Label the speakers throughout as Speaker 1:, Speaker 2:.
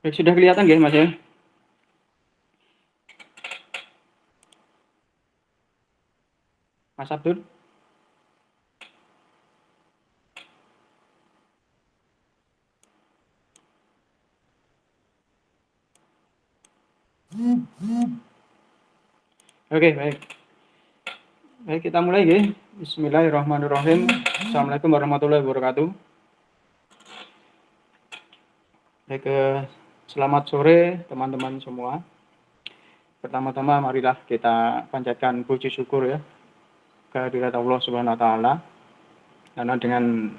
Speaker 1: Baik, sudah kelihatan nggih, Mas, ya? Mas Abdul? Oke, baik. Baik, kita mulai nggih. Bismillahirrahmanirrahim. Assalamualaikum warahmatullahi wabarakatuh. Baik, selamat sore teman-teman semua. Pertama-tama marilah kita panjatkan puji syukur ya kehadirat Allah Subhanahu wa taala. Karena dengan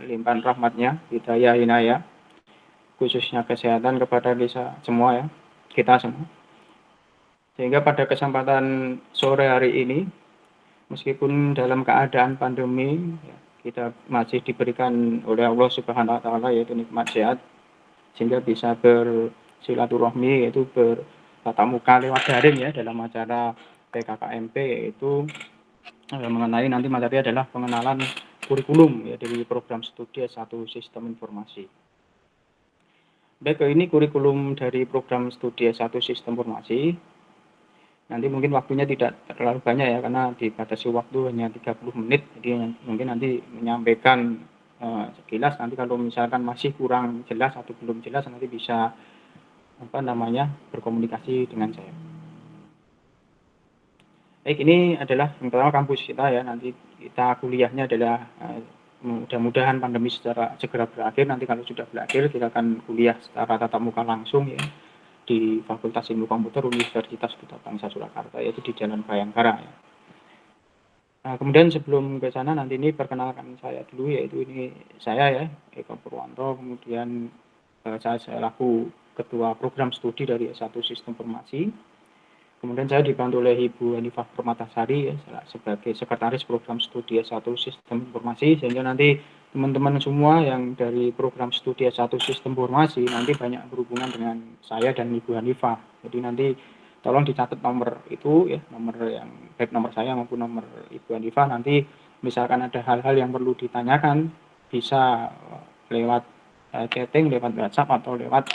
Speaker 1: limpahan rahmatnya, hidayah inayah, khususnya kesehatan kepada kita semua ya, kita semua. Sehingga pada kesempatan sore hari ini, meskipun dalam keadaan pandemi, ya, kita masih diberikan oleh Allah Subhanahu wa taala yaitu nikmat sehat, sehingga bisa bersilaturahmi yaitu bertatap muka lewat daring ya dalam acara PKKMP, yaitu mengenai nanti materi adalah pengenalan kurikulum ya dari program studi S1 Sistem Informasi. Baik, ini kurikulum dari program studi S1 Sistem Informasi. Nanti mungkin waktunya tidak terlalu banyak ya karena dibatasi waktu hanya 30 menit. Jadi mungkin nanti menyampaikan sekilas, nanti kalau misalkan masih kurang jelas atau belum jelas nanti bisa berkomunikasi dengan saya. Baik, ini adalah yang pertama kampus kita ya. Nanti kita kuliahnya adalah mudah-mudahan pandemi segera berakhir. Nanti kalau sudah berakhir kita akan kuliah secara tatap muka langsung ya di Fakultas Ilmu Komputer Universitas Duta Bangsa Surakarta, yaitu di Jalan Bayangkara ya. Nah, kemudian sebelum ke sana nanti ini perkenalkan saya dulu, yaitu ini saya ya, Eko Purwanto, kemudian saya selaku Ketua Program Studi dari S1 Sistem Informasi. Kemudian saya dibantu oleh Ibu Hanifah Permatasari ya, sebagai Sekretaris Program Studi S1 Sistem Informasi, sehingga nanti teman-teman semua yang dari program studi S1 Sistem Informasi nanti banyak berhubungan dengan saya dan Ibu Hanifah. Jadi nanti tolong dicatat nomor itu ya, nomor yang baik nomor saya maupun nomor Ibu Hanifah. Nanti misalkan ada hal-hal yang perlu ditanyakan bisa lewat chatting, lewat WhatsApp atau lewat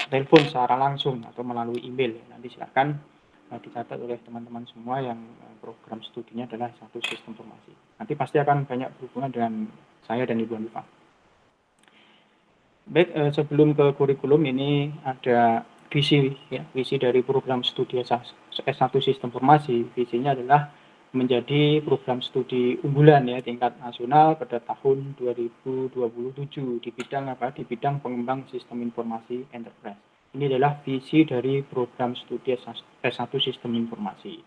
Speaker 1: telepon secara langsung atau melalui email. Nanti silakan dicatat oleh teman-teman semua yang program studinya adalah satu sistem informasi. Nanti pasti akan banyak berhubungan dengan saya dan Ibu Hanifah. Baik, sebelum ke kurikulum ini ada visi ya, visi dari program studi S1 Sistem Informasi. Visinya adalah menjadi program studi unggulan ya tingkat nasional pada tahun 2027 di bidang apa? Di bidang pengembang sistem informasi enterprise. Ini adalah visi dari program studi S1 Sistem Informasi.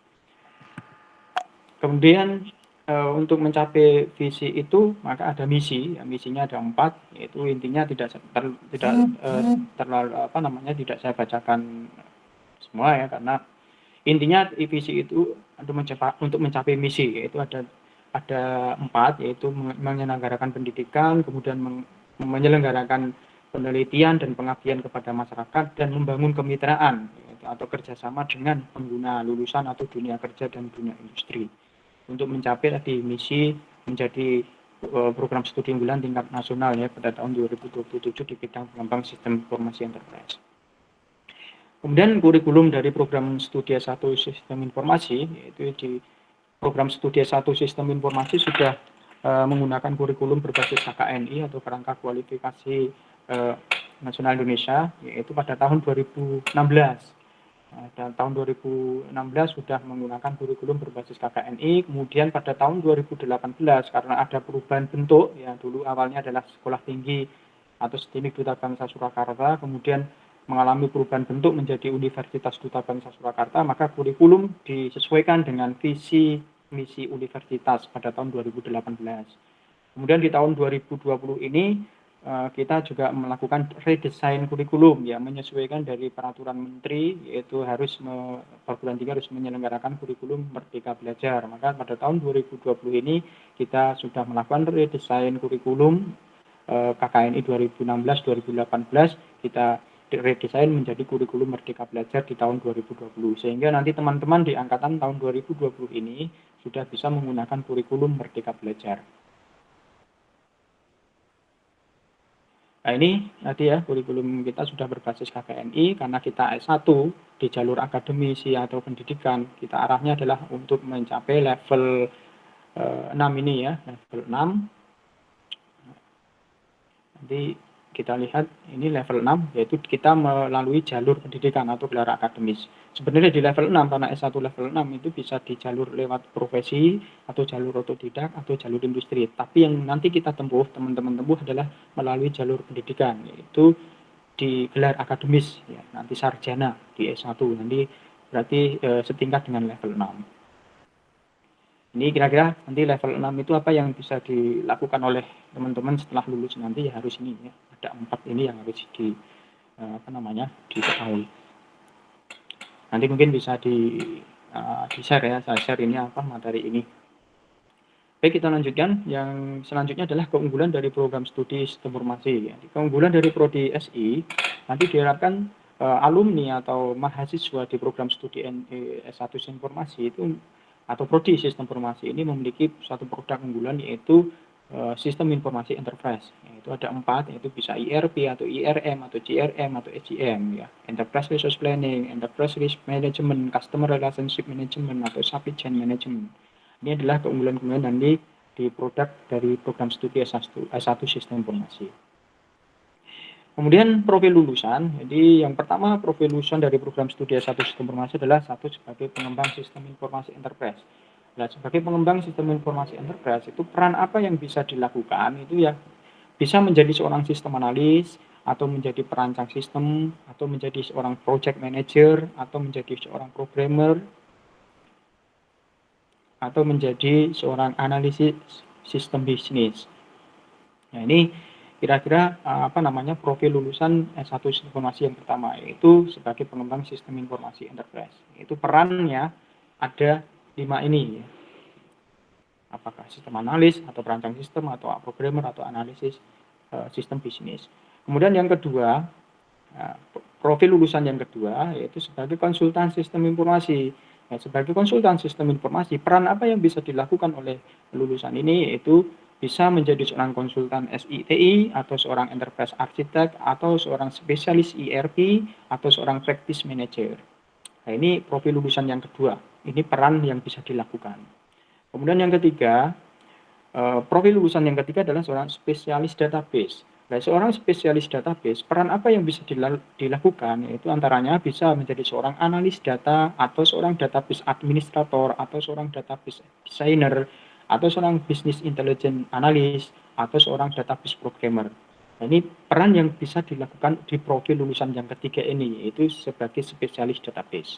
Speaker 1: Kemudian untuk mencapai visi itu maka ada misi, ya, misinya ada 4, yaitu intinya tidak terlalu tidak saya bacakan semua ya, karena intinya visi itu untuk mencapai misi, yaitu ada 4, yaitu menyelenggarakan pendidikan, kemudian menyelenggarakan penelitian dan pengabdian kepada masyarakat, dan membangun kemitraan atau kerjasama dengan pengguna lulusan atau dunia kerja dan dunia industri untuk mencapai tadi misi menjadi program studi unggulan tingkat nasional ya pada tahun 2027 di bidang pengembang sistem informasi enterprise. Kemudian kurikulum dari program studi S1 Sistem Informasi, yaitu di program studi S1 Sistem Informasi sudah menggunakan kurikulum berbasis KKNI atau Kerangka Kualifikasi Nasional Indonesia, yaitu pada tahun 2016. Dan tahun 2016 sudah menggunakan kurikulum berbasis KKNI. Kemudian pada tahun 2018 karena ada perubahan bentuk, ya dulu awalnya adalah Sekolah Tinggi atau STIMIK Duta Bangsa Surakarta, kemudian mengalami perubahan bentuk menjadi Universitas Duta Bangsa Surakarta, maka kurikulum disesuaikan dengan visi misi universitas pada tahun 2018. Kemudian di tahun 2020 ini kita juga melakukan redesign kurikulum ya, menyesuaikan dari peraturan menteri, yaitu harus perguruan tinggi harus menyelenggarakan kurikulum Merdeka Belajar. Maka pada tahun 2020 ini kita sudah melakukan redesign kurikulum KKNI 2016-2018, kita redesign menjadi kurikulum Merdeka Belajar di tahun 2020, sehingga nanti teman-teman di angkatan tahun 2020 ini sudah bisa menggunakan kurikulum Merdeka Belajar. Nah, ini tadi ya, kurikulum kita sudah berbasis KKNI karena kita S1 di jalur akademisi atau pendidikan, kita arahnya adalah untuk mencapai level 6 ini ya, level 6. Nanti kita lihat ini level 6, yaitu kita melalui jalur pendidikan atau gelar akademis. Sebenarnya di level 6, karena S1 level 6 itu bisa di jalur lewat profesi, atau jalur otodidak, atau jalur industri. Tapi yang nanti kita tempuh, teman-teman tempuh adalah melalui jalur pendidikan, yaitu di gelar akademis, ya, nanti sarjana di S1, nanti berarti setingkat dengan level 6. Ini kira-kira nanti level 6 itu apa yang bisa dilakukan oleh teman-teman setelah lulus nanti, ya harus ini ya. Ada 4 ini yang harus diketahui. Nanti mungkin bisa di share ya, saya share ini apa materi ini. Baik, kita lanjutkan. Yang selanjutnya adalah keunggulan dari program studi sistem informasi. Keunggulan dari Prodi SI nanti diharapkan alumni atau mahasiswa di program studi S1 Informasi itu atau Prodi Sistem Informasi ini memiliki suatu produk unggulan, yaitu sistem informasi enterprise. Itu ada 4, yaitu bisa ERP atau IRM atau CRM atau SCM ya. Enterprise Resource Planning, Enterprise Risk Management, Customer Relationship Management atau Supply Chain Management. Ini adalah keunggulan-keunggulan nanti di produk dari program studi S1 Sistem Informasi. Kemudian profil lulusan. Jadi yang pertama, profil lulusan dari program studi S1 Sistem Informasi adalah satu sebagai pengembang sistem informasi enterprise. Nah, sebagai pengembang sistem informasi enterprise itu peran apa yang bisa dilakukan itu ya, bisa menjadi seorang sistem analis, atau menjadi perancang sistem, atau menjadi seorang project manager, atau menjadi seorang programmer, atau menjadi seorang analisis sistem bisnis. Nah, ini kira-kira profil lulusan S1 Sistem Informasi yang pertama, yaitu sebagai pengembang sistem informasi enterprise. Itu perannya ada 5 ini ya. Apakah sistem analis atau perancang sistem atau programmer atau analisis sistem bisnis. Kemudian yang kedua, profil lulusan yang kedua yaitu sebagai konsultan sistem informasi. Nah, sebagai konsultan sistem informasi, peran apa yang bisa dilakukan oleh lulusan ini, yaitu bisa menjadi seorang konsultan SITI atau seorang enterprise architect atau seorang spesialis ERP atau seorang practice manager. Nah, ini profil lulusan yang kedua. Ini peran yang bisa dilakukan. Kemudian yang ketiga, profil lulusan yang ketiga adalah seorang spesialis database. Nah, seorang spesialis database, peran apa yang bisa dilakukan, yaitu antaranya bisa menjadi seorang analis data, atau seorang database administrator, atau seorang database designer, atau seorang business intelligence analyst, atau seorang database programmer. Nah, ini peran yang bisa dilakukan di profil lulusan yang ketiga ini, yaitu sebagai spesialis database.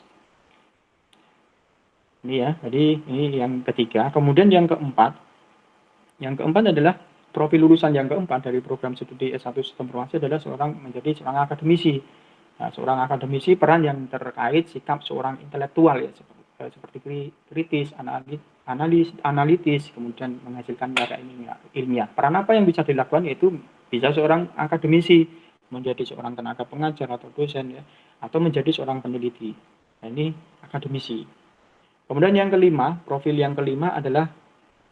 Speaker 1: Ini ya, jadi ini yang ketiga. Kemudian yang keempat adalah profil lulusan yang keempat dari program studi S1 Sistem Informasi adalah menjadi seorang akademisi. Nah, seorang akademisi, peran yang terkait sikap seorang intelektual ya, seperti kritis, analitis, kemudian menghasilkan karya ilmiah. Peran apa yang bisa dilakukan, yaitu bisa seorang akademisi menjadi seorang tenaga pengajar atau dosen ya, atau menjadi seorang peneliti. Nah, ini akademisi. Kemudian yang kelima, profil yang kelima adalah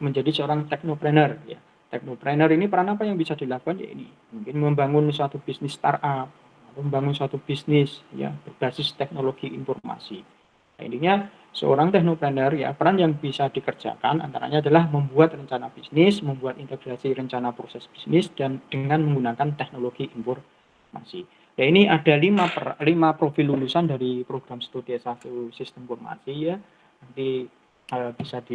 Speaker 1: menjadi seorang technopreneur ya. Technopreneur ini peran apa yang bisa dilakukan, ya ini mungkin membangun suatu bisnis startup atau membangun suatu bisnis ya berbasis teknologi informasi. Nah, intinya seorang technopreneur ya, peran yang bisa dikerjakan antaranya adalah membuat rencana bisnis, membuat integrasi rencana proses bisnis dan dengan menggunakan teknologi informasi. Ya, ini ada 5 profil lulusan dari program studi S1 Sistem Informasi ya. Nanti bisa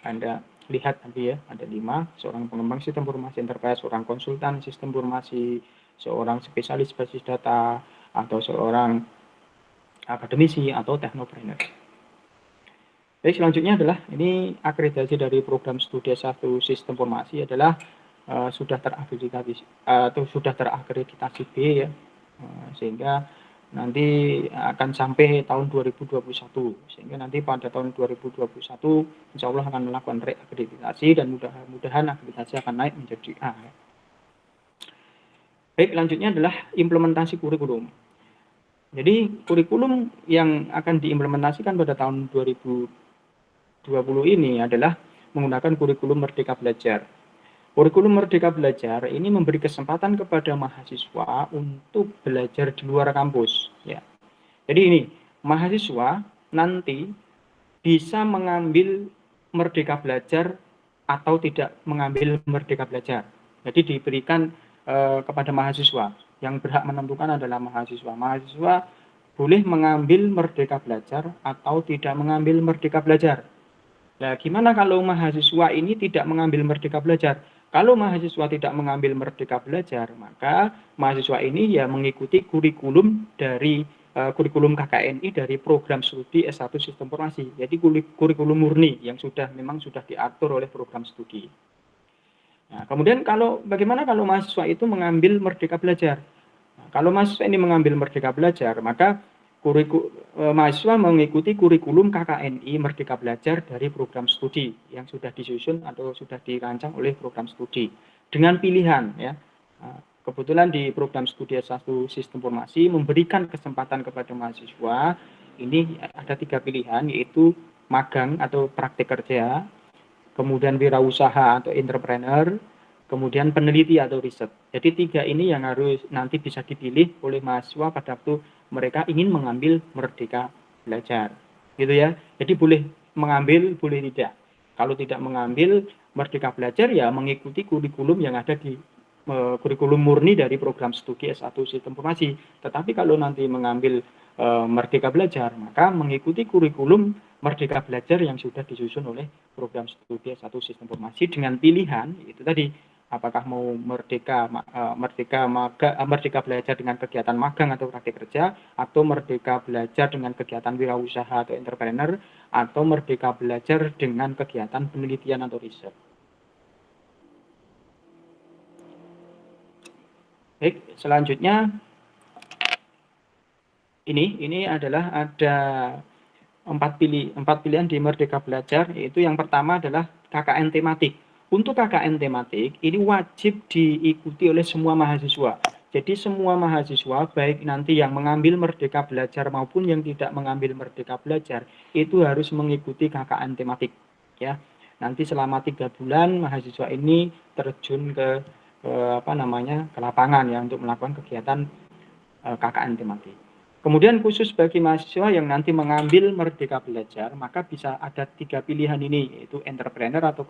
Speaker 1: Anda lihat nanti ya, ada 5, seorang pengembang sistem informasi enterprise, seorang konsultan sistem informasi, seorang spesialis basis data, atau seorang akademisi atau technopreneur. Baik, selanjutnya adalah ini akreditasi dari program studi S1 Sistem Informasi adalah sudah terakreditasi B ya, sehingga nanti akan sampai tahun 2021, sehingga nanti pada tahun 2021 insya Allah akan melakukan reakreditasi dan mudah-mudahan akreditasi akan naik menjadi A. Baik, selanjutnya adalah implementasi kurikulum. Jadi kurikulum yang akan diimplementasikan pada tahun 2020 ini adalah menggunakan kurikulum Merdeka Belajar. Kurikulum Merdeka Belajar ini memberi kesempatan kepada mahasiswa untuk belajar di luar kampus. Ya. Jadi ini, mahasiswa nanti bisa mengambil Merdeka Belajar atau tidak mengambil Merdeka Belajar. Jadi diberikan kepada mahasiswa. Yang berhak menentukan adalah mahasiswa. Mahasiswa boleh mengambil Merdeka Belajar atau tidak mengambil Merdeka Belajar. Nah, gimana kalau mahasiswa ini tidak mengambil Merdeka Belajar? Kalau mahasiswa tidak mengambil Merdeka Belajar, maka mahasiswa ini ya mengikuti kurikulum dari kurikulum KKNI dari program studi S1 Sistem Informasi. Jadi kurikulum murni yang memang sudah diatur oleh program studi. Nah, kemudian bagaimana kalau mahasiswa itu mengambil Merdeka Belajar? Nah, kalau mahasiswa ini mengambil Merdeka Belajar, maka mahasiswa mengikuti kurikulum KKNI Merdeka Belajar dari program studi yang sudah disusun atau sudah dirancang oleh program studi dengan pilihan ya. Kebetulan di program studi S1 Sistem Informasi memberikan kesempatan kepada mahasiswa ini ada 3 pilihan, yaitu magang atau praktik kerja, kemudian wirausaha atau entrepreneur, kemudian peneliti atau riset. Jadi 3 ini yang harus nanti bisa dipilih oleh mahasiswa pada waktu mereka ingin mengambil Merdeka Belajar. Gitu ya. Jadi boleh mengambil, boleh tidak. Kalau tidak mengambil Merdeka Belajar ya mengikuti kurikulum yang ada di kurikulum murni dari program studi S1 Sistem Informasi. Tetapi kalau nanti mengambil Merdeka Belajar, maka mengikuti kurikulum Merdeka Belajar yang sudah disusun oleh program studi S1 Sistem Informasi dengan pilihan itu tadi, apakah mau merdeka belajar dengan kegiatan magang atau praktik kerja, atau merdeka belajar dengan kegiatan wirausaha atau entrepreneur, atau merdeka belajar dengan kegiatan penelitian atau riset. Baik, selanjutnya ini adalah ada 4 pilihan di Merdeka Belajar, yaitu yang pertama adalah KKN tematik. Untuk KKN tematik, ini wajib diikuti oleh semua mahasiswa. Jadi semua mahasiswa, baik nanti yang mengambil Merdeka Belajar maupun yang tidak mengambil Merdeka Belajar, itu harus mengikuti KKN tematik. Ya, nanti selama 3 bulan mahasiswa ini terjun ke lapangan ya untuk melakukan kegiatan KKN tematik. Kemudian khusus bagi mahasiswa yang nanti mengambil Merdeka Belajar, maka bisa ada 3 pilihan ini, yaitu entrepreneur atau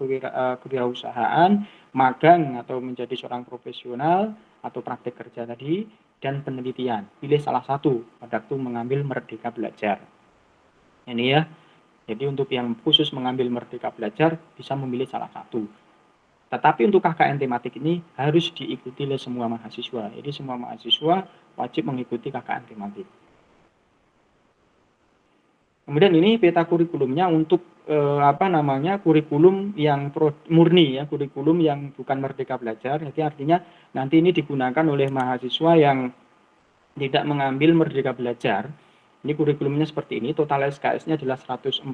Speaker 1: kewirausahaan, magang atau menjadi seorang profesional atau praktek kerja tadi, dan penelitian. Pilih salah satu pada waktu mengambil Merdeka Belajar. Ini ya. Jadi untuk yang khusus mengambil Merdeka Belajar bisa memilih salah satu. Tetapi untuk KKN tematik ini harus diikuti oleh semua mahasiswa. Jadi semua mahasiswa wajib mengikuti KKN tematik. Kemudian ini peta kurikulumnya untuk kurikulum yang murni ya, kurikulum yang bukan Merdeka Belajar. Jadi artinya nanti ini digunakan oleh mahasiswa yang tidak mengambil Merdeka Belajar. Ini kurikulumnya seperti ini, total SKS-nya adalah 149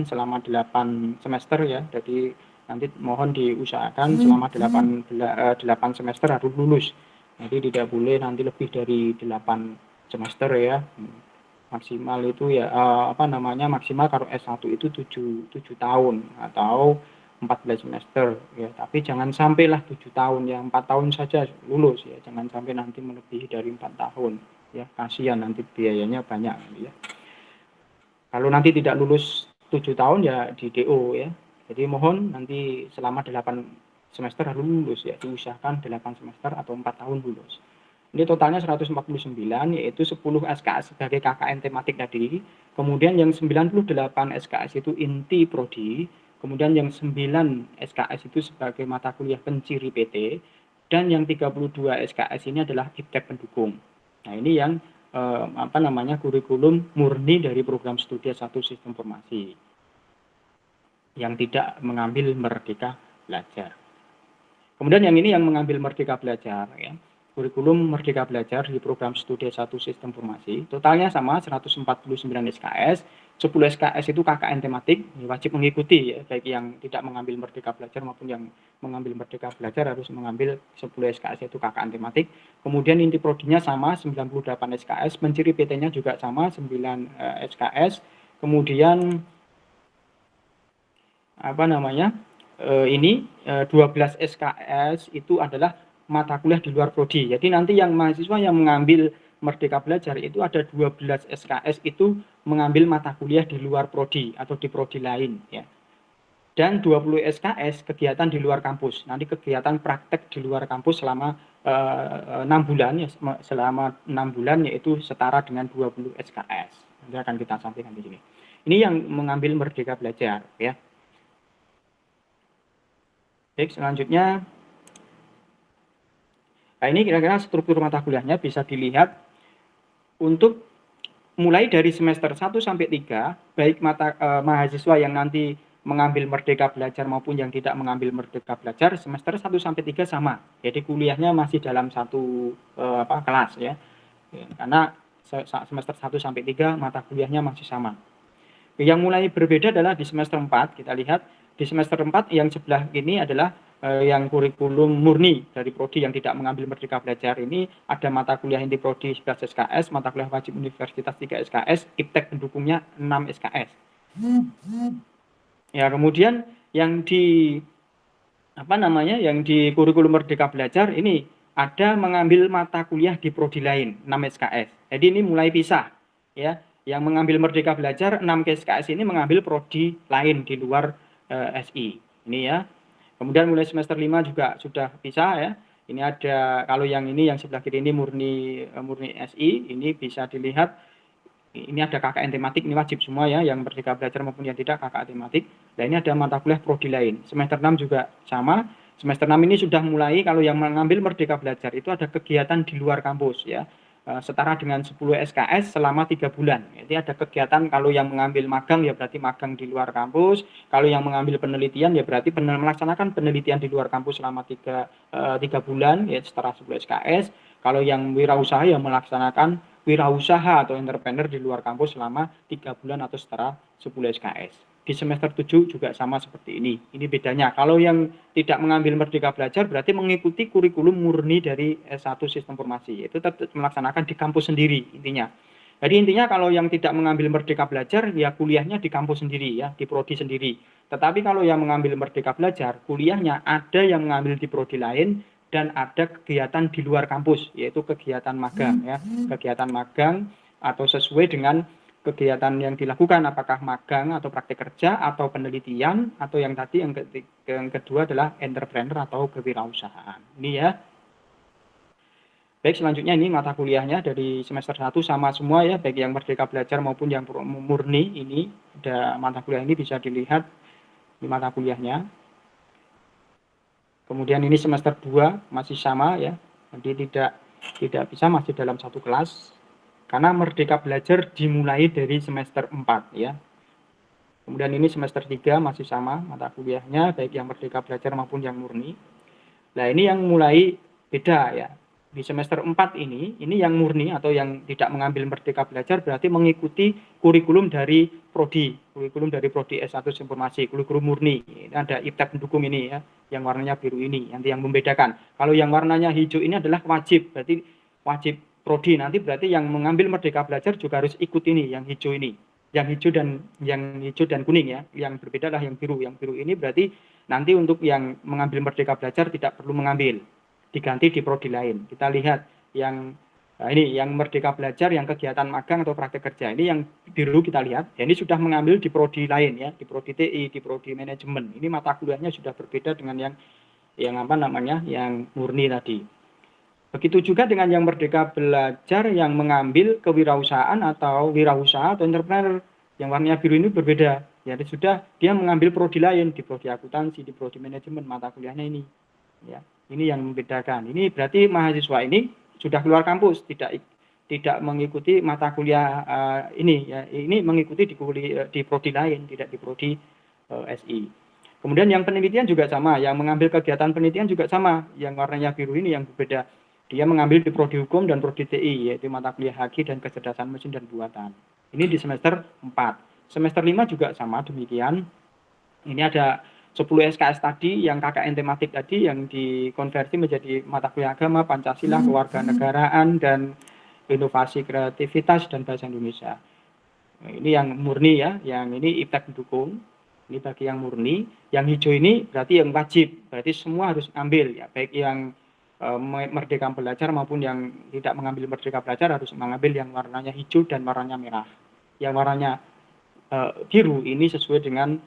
Speaker 1: selama 8 semester ya. Jadi nanti mohon diusahakan selama 8 semester harus lulus. Jadi tidak boleh nanti lebih dari 8 semester ya. Maksimal itu ya maksimal kalau S1 itu 7 tahun atau 14 semester ya, tapi jangan sampailah 7 tahun ya, 4 tahun saja lulus ya, jangan sampai nanti melebihi dari 4 tahun ya, kasihan nanti biayanya banyak ya. Kalau nanti tidak lulus 7 tahun ya di DO ya. Jadi mohon nanti selama 8 semester harus lulus ya, diusahakan 8 semester atau 4 tahun lulus. Ini totalnya 149, yaitu 10 SKS sebagai KKN tematik tadi. Kemudian yang 98 SKS itu inti prodi. Kemudian yang 9 SKS itu sebagai mata kuliah penciri PT. Dan yang 32 SKS ini adalah iptek pendukung. Nah ini yang kurikulum murni dari program studi S1 Sistem Informasi. Yang tidak mengambil Merdeka Belajar. Kemudian yang ini yang mengambil Merdeka Belajar ya. Kurikulum Merdeka Belajar di program studi S1 Sistem Informasi, totalnya sama 149 SKS, 10 SKS itu KKN tematik, wajib mengikuti ya, baik yang tidak mengambil Merdeka Belajar maupun yang mengambil Merdeka Belajar harus mengambil 10 SKS itu KKN tematik. Kemudian inti prodinya sama 98 SKS, penciri PT-nya juga sama 9 SKS. Kemudian 12 SKS itu adalah mata kuliah di luar prodi. Jadi nanti yang mahasiswa yang mengambil Merdeka Belajar itu ada 12 SKS itu mengambil mata kuliah di luar prodi atau di prodi lain ya. Dan 20 SKS kegiatan di luar kampus. Nanti kegiatan praktek di luar kampus selama 6 bulan ya, selama 6 bulan yaitu setara dengan 20 SKS. Nanti akan kita sampaikan di sini. Ini yang mengambil Merdeka Belajar ya. Baik, selanjutnya. Nah, ini kira-kira struktur mata kuliahnya bisa dilihat untuk mulai dari semester 1 sampai 3, baik mahasiswa yang nanti mengambil Merdeka Belajar maupun yang tidak mengambil Merdeka Belajar, semester 1 sampai 3 sama. Jadi kuliahnya masih dalam satu kelas ya. Karena semester 1 sampai 3 mata kuliahnya masih sama. Yang mulai berbeda adalah di semester 4, kita lihat di semester 4 yang sebelah ini adalah yang kurikulum murni dari prodi yang tidak mengambil Merdeka Belajar. Ini ada mata kuliah inti prodi 11 SKS, mata kuliah wajib universitas 3 SKS, iptek pendukungnya 6 SKS. Ya, kemudian yang di yang di kurikulum Merdeka Belajar ini ada mengambil mata kuliah di prodi lain 6 SKS. Jadi ini mulai pisah ya. Yang mengambil Merdeka Belajar 6 SKS ini mengambil prodi lain di luar SI. Ini ya. Kemudian mulai semester 5 juga sudah pisah ya. Ini ada, kalau yang ini yang sebelah kiri ini murni SI, ini bisa dilihat ini ada KKN tematik, ini wajib semua ya, yang Merdeka Belajar maupun yang tidak KKN tematik. Nah, ini ada mata kuliah prodi lain. Semester 6 juga sama. Semester 6 ini sudah mulai, kalau yang mengambil Merdeka Belajar itu ada kegiatan di luar kampus ya. Setara dengan 10 SKS selama 3 bulan. Jadi ada kegiatan, kalau yang mengambil magang ya berarti magang di luar kampus, kalau yang mengambil penelitian ya berarti melaksanakan penelitian di luar kampus selama 3 bulan ya setara 10 SKS. Kalau yang wirausaha ya melaksanakan wirausaha atau entrepreneur di luar kampus selama 3 bulan atau setara 10 SKS. Di semester 7 juga sama seperti ini. Ini bedanya. Kalau yang tidak mengambil Merdeka Belajar berarti mengikuti kurikulum murni dari S1 Sistem Informasi. Itu tetap melaksanakan di kampus sendiri intinya. Jadi intinya kalau yang tidak mengambil Merdeka Belajar ya kuliahnya di kampus sendiri ya, di prodi sendiri. Tetapi kalau yang mengambil Merdeka Belajar, kuliahnya ada yang mengambil di prodi lain dan ada kegiatan di luar kampus, yaitu kegiatan magang ya, kegiatan magang atau sesuai dengan kegiatan yang dilakukan, apakah magang atau praktek kerja atau penelitian, atau yang tadi yang kedua adalah entrepreneur atau kewirausahaan. Ini ya. Baik, selanjutnya ini mata kuliahnya dari semester 1 sama semua ya, baik yang Merdeka Belajar maupun yang murni. Ini ada mata kuliah, ini bisa dilihat di mata kuliahnya. Kemudian ini semester 2 masih sama ya. Jadi tidak bisa masih dalam satu kelas. Karena Merdeka Belajar dimulai dari semester 4 ya. Kemudian ini semester 3 masih sama mata kuliahnya, baik yang Merdeka Belajar maupun yang murni. Nah, ini yang mulai beda ya. Di semester 4 ini yang murni atau yang tidak mengambil Merdeka Belajar berarti mengikuti kurikulum dari prodi S1 Informasi, kurikulum murni. Ini ada iptek pendukung ini ya, yang warnanya biru ini, nanti yang membedakan. Kalau yang warnanya hijau ini adalah wajib, berarti wajib prodi, nanti berarti yang mengambil Merdeka Belajar juga harus ikut ini, yang hijau ini. Yang hijau dan kuning ya, yang berbeda lah yang biru. Yang biru ini berarti nanti untuk yang mengambil Merdeka Belajar tidak perlu mengambil, diganti di prodi lain. Kita lihat yang ini yang Merdeka Belajar yang kegiatan magang atau praktek kerja. Ini yang biru kita lihat. Ya, ini sudah mengambil di prodi lain ya, di prodi TI, di prodi manajemen. Ini mata kuliahnya sudah berbeda dengan yang murni tadi. Begitu juga dengan yang Merdeka Belajar yang mengambil kewirausahaan atau wirausaha atau entrepreneur. Yang warnanya biru ini berbeda. Jadi sudah dia mengambil prodi lain, di prodi akuntansi, di prodi manajemen, mata kuliahnya ini. Ya. Ini yang membedakan. Ini berarti mahasiswa ini sudah keluar kampus, tidak mengikuti mata kuliah ini ya. Ini mengikuti di prodi lain, tidak di prodi SI. Kemudian yang penelitian juga sama, yang mengambil kegiatan penelitian juga sama. Yang warnanya biru ini yang berbeda. Dia mengambil di prodi hukum dan prodi TI, yaitu mata kuliah HG dan kecerdasan mesin dan buatan. Ini di semester 4. Semester 5 juga sama demikian. Ini ada 10 SKS tadi, yang KKN tematik tadi yang dikonversi menjadi mata kuliah agama, Pancasila, kewarganegaraan, dan inovasi kreativitas dan bahasa Indonesia. Ini yang murni ya, yang ini iptek pendukung. Ini bagi yang murni. Yang hijau ini berarti yang wajib, berarti semua harus ambil ya, baik yang merdeka belajar maupun yang tidak mengambil merdeka belajar harus mengambil yang warnanya hijau dan warnanya merah. Yang warnanya biru ini sesuai dengan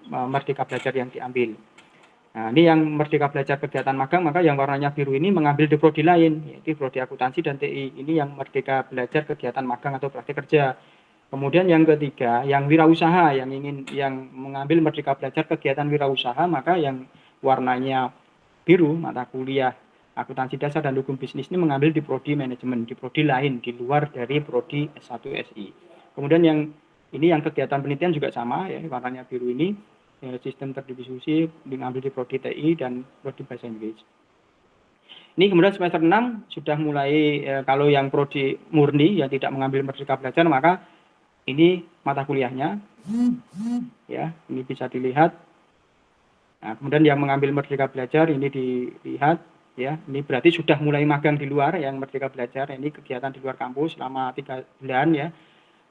Speaker 1: merdeka belajar yang diambil. Nah, ini yang merdeka belajar kegiatan magang, maka yang warnanya biru ini mengambil di prodi lain, yaitu prodi akuntansi dan TI. Ini yang merdeka belajar kegiatan magang atau praktik kerja. Kemudian yang ketiga, yang wirausaha, yang mengambil merdeka belajar kegiatan wirausaha, maka yang warnanya biru, mata kuliah akuntansi dasar dan hukum bisnis ini mengambil di prodi manajemen, di prodi lain, di luar dari prodi S1 SI. Kemudian yang kegiatan penelitian juga sama, ya, warnanya biru ini, ya, sistem terdistribusi mengambil di prodi TI dan prodi bahasa Inggris. Ini kemudian semester 6 sudah mulai, kalau yang prodi murni yang tidak mengambil merdeka belajar, maka ini mata kuliahnya, ya, ini bisa dilihat. Nah, kemudian yang mengambil merdeka belajar ini dilihat, ya, ini berarti sudah mulai magang di luar. Yang merdeka belajar ini kegiatan di luar kampus selama 3 bulan, ya.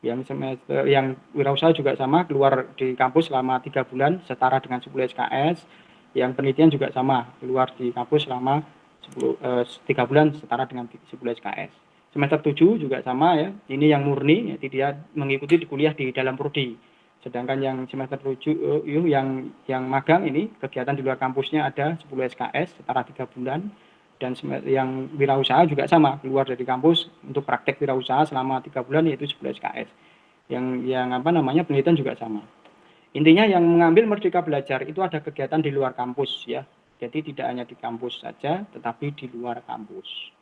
Speaker 1: Yang wirausaha juga sama, keluar di kampus selama 3 bulan setara dengan 10 SKS. Yang penelitian juga sama, keluar di kampus selama 3 bulan setara dengan 10 SKS. Semester 7 juga sama, ya. Ini yang murni, yaitu dia mengikuti kuliah di dalam prodi. Sedangkan yang semester 7 yang magang ini kegiatan di luar kampusnya ada 10 SKS setara 3 bulan. Dan yang wirausaha juga sama, keluar dari kampus untuk praktek wirausaha selama 3 bulan yaitu 10 SKS. Yang penelitian juga sama. Intinya yang mengambil merdeka belajar itu ada kegiatan di luar kampus, ya. Jadi tidak hanya di kampus saja, tetapi di luar kampus.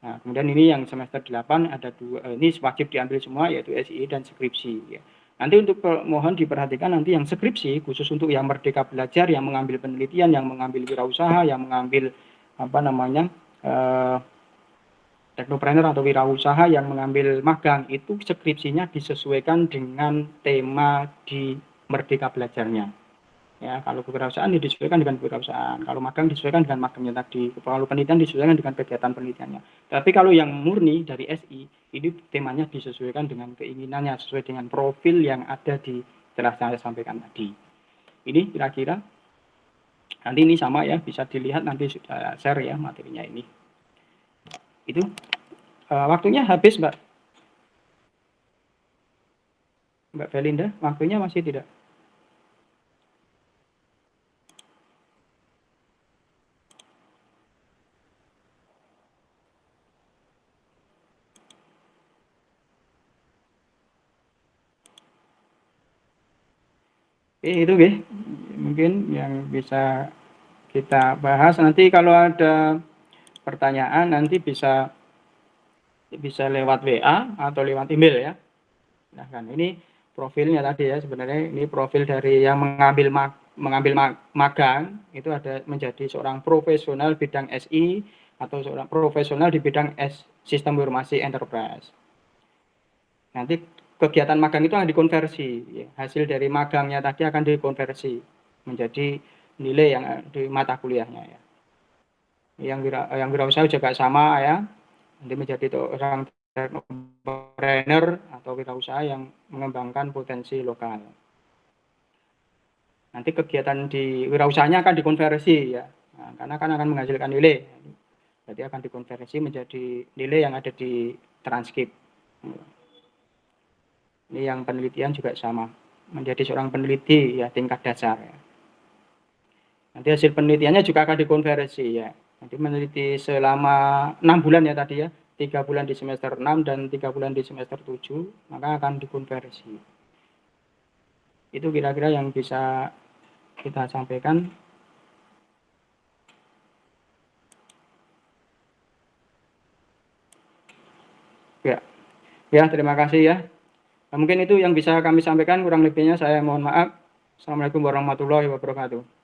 Speaker 1: Nah, kemudian ini yang semester 8 ada 2, ini wajib diambil semua, yaitu SI dan skripsi, ya. Nanti mohon diperhatikan nanti yang skripsi, khusus untuk yang merdeka belajar, yang mengambil penelitian, yang mengambil wirausaha, yang mengambil teknopreneur atau wirausaha, yang mengambil magang, itu skripsinya disesuaikan dengan tema di merdeka belajarnya. Ya, kalau kewirausahaan disesuaikan dengan kewirausahaan, kalau magang disesuaikan dengan magangnya tadi, kalau penelitian disesuaikan dengan kegiatan penelitiannya. Tapi kalau yang murni dari SI, ini temanya disesuaikan dengan keinginannya, sesuai dengan profil yang ada di telah saya sampaikan tadi. Ini kira-kira nanti ini sama, ya, bisa dilihat nanti sudah share, ya, materinya ini. Itu waktunya habis, Mbak Belinda, waktunya masih tidak? Itu mungkin yang bisa kita bahas. Nanti kalau ada pertanyaan nanti bisa lewat WA atau lewat email, ya. Nah, kan ini profilnya tadi, ya, sebenarnya ini profil dari yang mengambil magang itu ada menjadi seorang profesional bidang SI atau seorang profesional di bidang sistem informasi enterprise. Nanti kegiatan magang itu akan dikonversi, ya. Hasil dari magangnya tadi akan dikonversi menjadi nilai yang di mata kuliahnya, ya. Yang wirausaha juga sama, ya. Nanti menjadi orang entrepreneur atau wirausaha yang mengembangkan potensi lokal. Nanti kegiatan di wirausahanya akan dikonversi, ya. Nah, karena kan akan menghasilkan nilai. Jadi akan dikonversi menjadi nilai yang ada di transkrip. Ini yang penelitian juga sama, menjadi seorang peneliti, ya, tingkat dasar, ya. Nanti hasil penelitiannya juga akan dikonversi, ya. Nanti meneliti selama 6 bulan, ya, tadi, ya. 3 bulan di semester 6 dan 3 bulan di semester 7, maka akan dikonversi. Itu kira-kira yang bisa kita sampaikan. Ya, terima kasih, ya. Nah, mungkin itu yang bisa kami sampaikan, kurang lebihnya saya mohon maaf. Assalamualaikum warahmatullahi wabarakatuh.